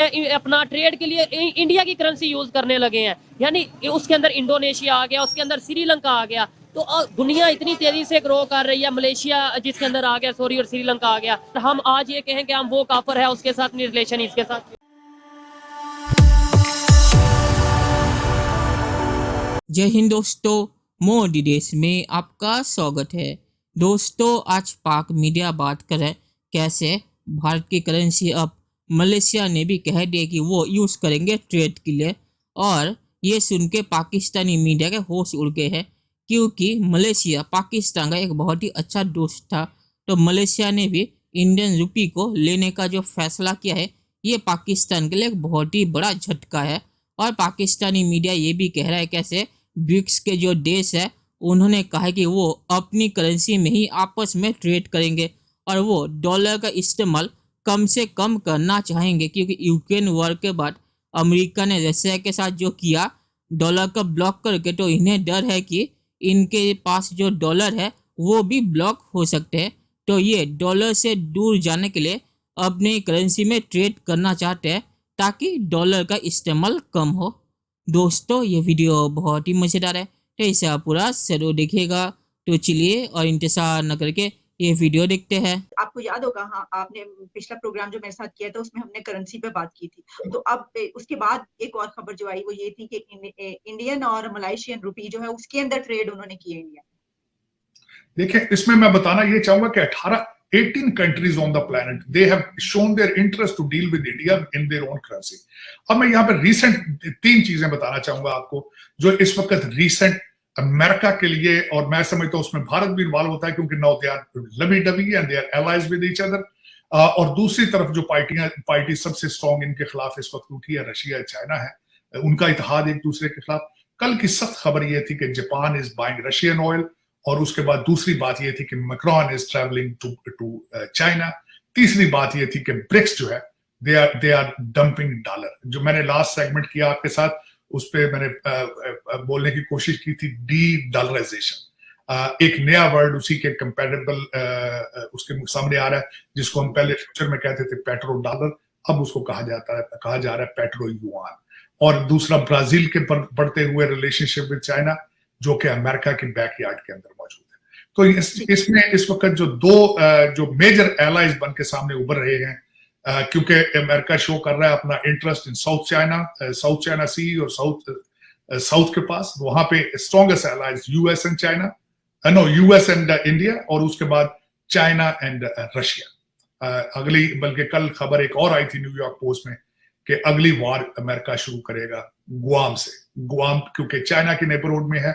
अपना ट्रेड के लिए इंडिया की करेंसी यूज करने लगे हैं, यानी उसके अंदर इंडोनेशिया आ गया, उसके अंदर श्रीलंका आ गया। तो दुनिया इतनी तेजी से ग्रो कर रही है, मलेशिया जिसके अंदर आ गया सॉरी, और श्रीलंका आ गया। हम आज ये कहें कि हम वो काफर है उसके साथ नहीं रिलेशन इसके साथ। जय हिंद दोस्तों, मोदी देश में आपका स्वागत है। दोस्तों, आज पाक मीडिया बात करे कैसे भारत की करेंसी अब मलेशिया ने भी कह दिया कि वो यूज़ करेंगे ट्रेड के लिए। और ये सुन के पाकिस्तानी मीडिया के होश उड़ गए हैं, क्योंकि मलेशिया पाकिस्तान का एक बहुत ही अच्छा दोस्त था। तो मलेशिया ने भी इंडियन रुपी को लेने का जो फैसला किया है, ये पाकिस्तान के लिए एक बहुत ही बड़ा झटका है। और पाकिस्तानी मीडिया ये भी कह रहा है कैसे ब्रिक्स के जो देश है उन्होंने कहा है कि वो अपनी करेंसी में ही आपस में ट्रेड करेंगे और वो डॉलर का इस्तेमाल कम से कम करना चाहेंगे, क्योंकि यूक्रेन वॉर के बाद अमेरिका ने रशिया के साथ जो किया डॉलर का ब्लॉक करके, तो इन्हें डर है कि इनके पास जो डॉलर है वो भी ब्लॉक हो सकते हैं। तो ये डॉलर से दूर जाने के लिए अपनी करेंसी में ट्रेड करना चाहते हैं ताकि डॉलर का इस्तेमाल कम हो। दोस्तों, ये वीडियो बहुत ही मज़ेदार है, तो इसे आप पूरा जरूर देखिएगा। तो चलिए और इंतजार न करके ये वीडियो देखते हैं। आपको याद होगा, हाँ, आपने पिछला प्रोग्राम जो मेरे साथ किया था उसमें हमने करेंसी पे बात की थी। तो अब उसके बाद एक और खबर जो आई वो ये थी कि इंडियन और मलेशियन रुपी जो है उसके अंदर ट्रेड उन्होंने किया इंडिया। देखिए, इसमें मैं बताना ये चाहूंगा कि 18 countries on the planet they have shown their interest to deal with India in their own currency. अब मैं यहाँ पर रीसेंट 3 चीजें बताना चाहूंगा आपको जो इस वक्त रीसेंट अमेरिका के लिए, और मैं समझता हूँ उसमें भारत भी इन्वॉल्व होता है क्योंकि now they are lovey dovey and they are allies with each other. और दूसरी तरफ जो पार्टी सबसे स्ट्रॉन्ग इनके खिलाफ इस वक्त उठी है, रशिया चाइना है, उनका इत्तेहाद एक दूसरे के खिलाफ। कल की सख्त खबर ये थी कि Japan is buying Russian oil, और उसके बाद दूसरी बात ये थी कि Macron is travelling to China. तीसरी बात ये थी कि ब्रिक्स जो है दे आर डंपिंग डॉलर। जो मैंने लास्ट सेगमेंट किया आपके साथ उस पर मैंने बोलने की कोशिश की थी डी डॉलराइजेशन। एक नया वर्ड उसी के कंपैटिबल उसके सामने आ रहा है, जिसको हम पहले फ्यूचर में कहते थे पेट्रो डॉलर, अब उसको कहा जा रहा है पेट्रो युआन। और दूसरा ब्राजील के बढ़ते हुए रिलेशनशिप विद चाइना जो कि अमेरिका के बैकयार्ड के अंदर मौजूद है। तो इसमें इस वक्त जो दो जो मेजर एलाइज बन के सामने उभर रहे हैं, क्योंकि अमेरिका शो कर रहा है अपना इंटरेस्ट इन साउथ चाइना सी और साउथ के पास, वहां पे strongest allies US and China, no US and India, और उसके बाद चाइना एंड रशिया। अगली बल्कि कल खबर एक और आई थी न्यूयॉर्क पोस्ट में कि अगली वार अमेरिका शुरू करेगा गुआम से। गुआम क्योंकि चाइना के नेबरहुड में है,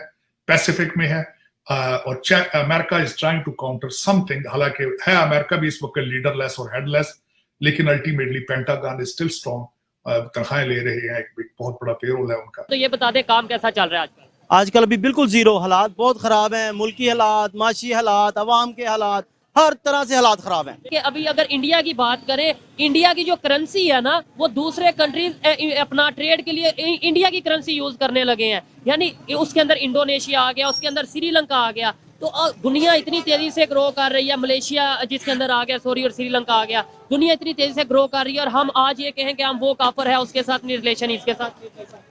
पैसिफिक में है, और America is trying to counter something. हालांकि है अमेरिका भी इस वक्त लीडरलेस और हेडलेस, लेकिन ultimately Pentagon is still strong, तनख्वाहें ले रहे हैं, एक बहुत बड़ा पेरोल है उनका। तो ये बता दें काम कैसा चल रहा है आजकल? आजकल अभी बिल्कुल जीरो, हालात बहुत खराब हैं, मुल्की हालात, माशी हालात, अवाम के हालात, हर तरह से हालात खराब हैं। कि अभी अगर इंडिया की बात करें, इंडिया की जो करेंसी है ना, वो दूसरे कंट्रीज अपना ट्रेड के लिए इंडिया की करेंसी यूज करने लगे हैं, यानी उसके अंदर इंडोनेशिया आ गया, उसके अंदर श्रीलंका आ गया। तो दुनिया इतनी तेजी से ग्रो कर रही है, मलेशिया जिसके अंदर आ गया सॉरी, और श्रीलंका आ गया। दुनिया इतनी तेजी से ग्रो कर रही है, और हम आज ये कहें कि हम वो काफर है उसके साथ नहीं रिलेशन इसके साथ।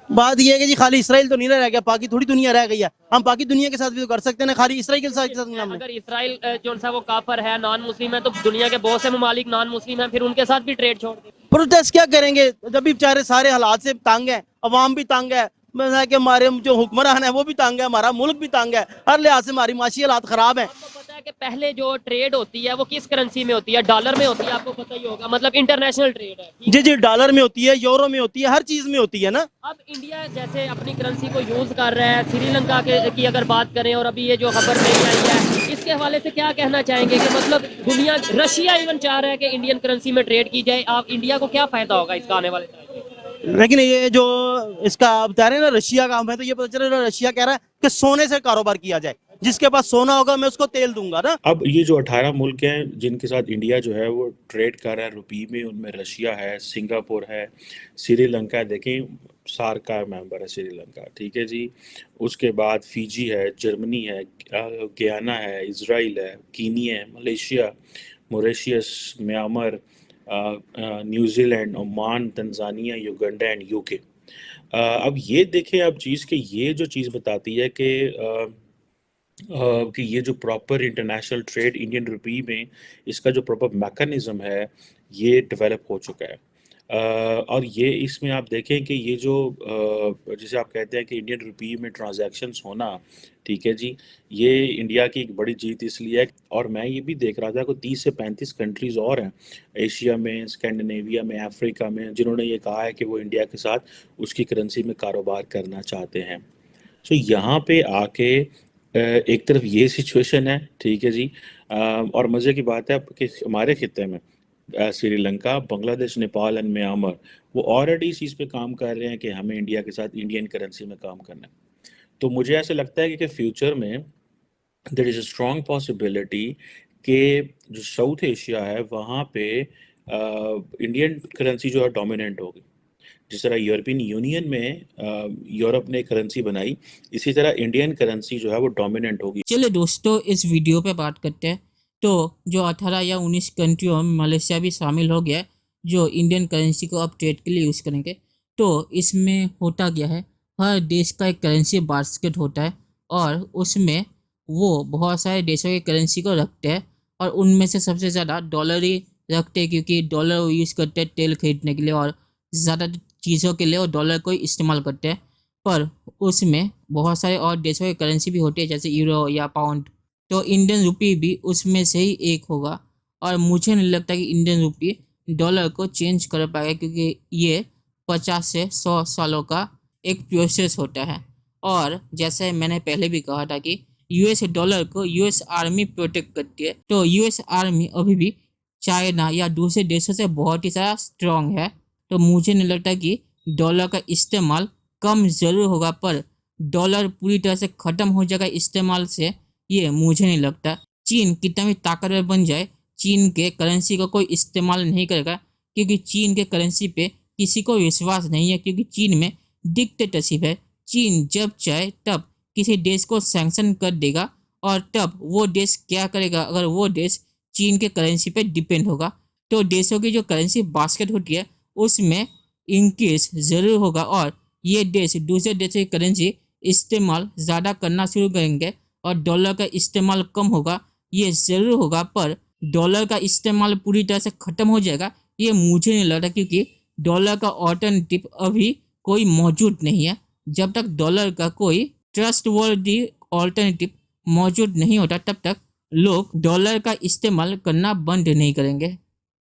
बात यह है कि जी खाली इसराइल तो नहीं रह गया, बाकी थोड़ी दुनिया रह गई है। हम बाकी दुनिया के साथ भी तो कर सकते हैं ना, खाली इसराइल के साथ नहीं। अगर इसराइल जो सा वो काफर है, नॉन मुस्लिम है, तो दुनिया के बहुत से ममालिक नॉन मुस्लिम है, फिर उनके साथ भी ट्रेड छोड़ दें। प्रोटेस्ट क्या करेंगे जब भी बेचारे सारे हालात से तंग है, अवाम भी तंग है, कि हमारे जो हुक्मरान है वो भी तंग है, हमारा मुल्क भी तंग है, हर लिहाज से हमारी माशी हालात खराब है। आपको पता है कि पहले जो ट्रेड होती है वो किस करेंसी में होती है? डॉलर में होती है, आपको पता ही होगा, मतलब इंटरनेशनल ट्रेड है। जी जी, डॉलर में होती है, यूरो में होती है, हर चीज में होती है ना। अब इंडिया जैसे अपनी करेंसी को यूज कर रहा है, श्रीलंका की अगर बात करें, और अभी ये जो खबर नहीं आई है, इसके हवाले से क्या कहना चाहेंगे कि मतलब दुनिया, रशिया इवन चाह रहा है कि इंडियन करेंसी में ट्रेड की जाए, आप इंडिया को क्या फायदा होगा इसका आने वाले टाइम में? लेकिन ये जो इसका आप बता रहे हैं ना रशिया का, हमें तो ये पता चल रहा है रशिया कह रहा है कि सोने से कारोबार किया जाए, जिसके पास सोना होगा मैं उसको तेल दूंगा ना। अब ये जो 18 मुल्क हैं जिनके साथ इंडिया जो है वो ट्रेड कर रहा है रुपये में, उनमें रशिया है, सिंगापुर है, श्रीलंका है, देखें सार्क का मेंबर है श्रीलंका, ठीक है जी। उसके बाद फिजी है, जर्मनी है, गयाना है, इजराइल है, कीनिया है, Malaysia, Mauritius, Myanmar, New Zealand, Oman, Tanzania, Uganda and UK. अब ये देखें आप चीज़ कि ये जो चीज़ बताती है कि ये जो proper international trade Indian rupee में इसका जो प्रॉपर मैकेनिज्म है ये डेवलप हो चुका है। और ये इसमें आप देखें कि ये जो जैसे आप कहते हैं कि इंडियन रुपी में ट्रांजैक्शंस होना, ठीक है जी, ये इंडिया की एक बड़ी जीत इसलिए है। और मैं ये भी देख रहा था कि 30 से 35 कंट्रीज़ और हैं एशिया में, स्कैंडिनेविया में, अफ्रीका में, जिन्होंने ये कहा है कि वो इंडिया के साथ उसकी करेंसी में कारोबार करना चाहते हैं। सो यहाँ पे आके एक तरफ ये सिचुएशन है, ठीक है जी। और मज़े की बात है कि हमारे खित्ते में श्रीलंका, बांग्लादेश, नेपाल एंड म्यांमार वो ऑलरेडी इस चीज़ पे काम कर रहे हैं कि हमें इंडिया के साथ इंडियन करेंसी में काम करना है। तो मुझे ऐसा लगता है कि फ्यूचर में there is a strong possibility कि जो साउथ एशिया है वहाँ पे इंडियन करेंसी जो है डोमिनेंट होगी। जिस तरह यूरोपियन यूनियन में यूरोप ने करेंसी बनाई, इसी तरह इंडियन करेंसी जो है वो डोमिनेंट होगी। चलिए दोस्तों, इस वीडियो पे बात करते हैं। तो जो 18 या 19 कंट्रियों में मलेशिया भी शामिल हो गया है जो इंडियन करेंसी को अब ट्रेड के लिए यूज़ करेंगे। तो इसमें होता क्या है, हर देश का एक करेंसी बास्केट होता है और उसमें वो बहुत सारे देशों की करेंसी को रखते हैं और उनमें से सबसे ज़्यादा डॉलर ही रखते हैं, क्योंकि डॉलर वो यूज़ करते हैं तेल खरीदने के लिए और ज़्यादा चीज़ों के लिए वो डॉलर को इस्तेमाल करते हैं। पर उसमें बहुत सारे और देशों की करेंसी भी होती है जैसे यूरो या पाउंड। तो इंडियन रुपी भी उसमें से ही एक होगा और मुझे नहीं लगता कि इंडियन रुपी डॉलर को चेंज कर पाएगा, क्योंकि ये 50 से 100 सालों का एक प्रोसेस होता है। और जैसे मैंने पहले भी कहा था कि यूएस डॉलर को यूएस आर्मी प्रोटेक्ट करती है, तो यूएस आर्मी अभी भी चाइना या दूसरे देशों से बहुत ही ज़्यादा स्ट्रॉन्ग है। तो मुझे नहीं लगता कि डॉलर का इस्तेमाल कम ज़रूर होगा, पर डॉलर पूरी तरह से ख़त्म हो जाएगा इस्तेमाल से, ये मुझे नहीं लगता। चीन कितना भी ताकतवर बन जाए, चीन के करेंसी का कोई इस्तेमाल नहीं करेगा, क्योंकि चीन के करेंसी पे किसी को विश्वास नहीं है, क्योंकि चीन में डिक्टेटरशिप है। चीन जब चाहे तब किसी देश को सैंक्शन कर देगा और तब वो देश क्या करेगा, अगर वो देश चीन के करेंसी पे डिपेंड होगा तो देशों की जो करेंसी बास्केट होती है उसमें इंक्रीज ज़रूर होगा और ये देश दूसरे देशों की करेंसी इस्तेमाल ज़्यादा करना शुरू करेंगे और डॉलर का इस्तेमाल कम होगा, ये ज़रूर होगा। पर डॉलर का इस्तेमाल पूरी तरह से ख़त्म हो जाएगा ये मुझे नहीं लगता, क्योंकि डॉलर का ऑल्टरनेटिव अभी कोई मौजूद नहीं है। जब तक डॉलर का कोई ट्रस्टवर्दी ऑल्टरनेटिव मौजूद नहीं होता तब तक लोग डॉलर का इस्तेमाल करना बंद नहीं करेंगे।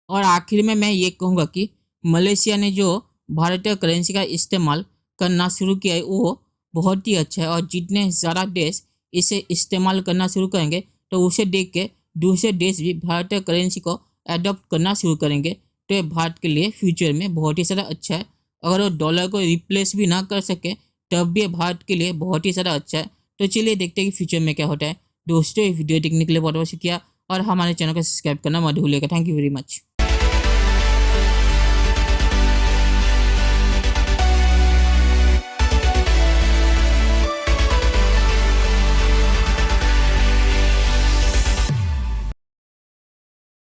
और आखिर में मैं ये कहूँगा कि मलेशिया ने जो भारतीय करेंसी का इस्तेमाल करना शुरू किया है वो बहुत ही अच्छा है और जितने ज़्यादा देश इसे इस्तेमाल करना शुरू करेंगे तो उसे देख के दूसरे देश भी भारतीय करेंसी को अडॉप्ट करना शुरू करेंगे। तो ये भारत के लिए फ्यूचर में बहुत ही ज़्यादा अच्छा है। अगर वो डॉलर को रिप्लेस भी ना कर सके तब भी भारत के लिए बहुत ही ज़्यादा अच्छा है। तो चलिए देखते हैं कि फ्यूचर में क्या होता है। दोस्तों, ये वीडियो देखने के लिए बहुत बहुत शुक्रिया और हमारे चैनल को सब्सक्राइब करना मत भूलिएगा। Thank you very much.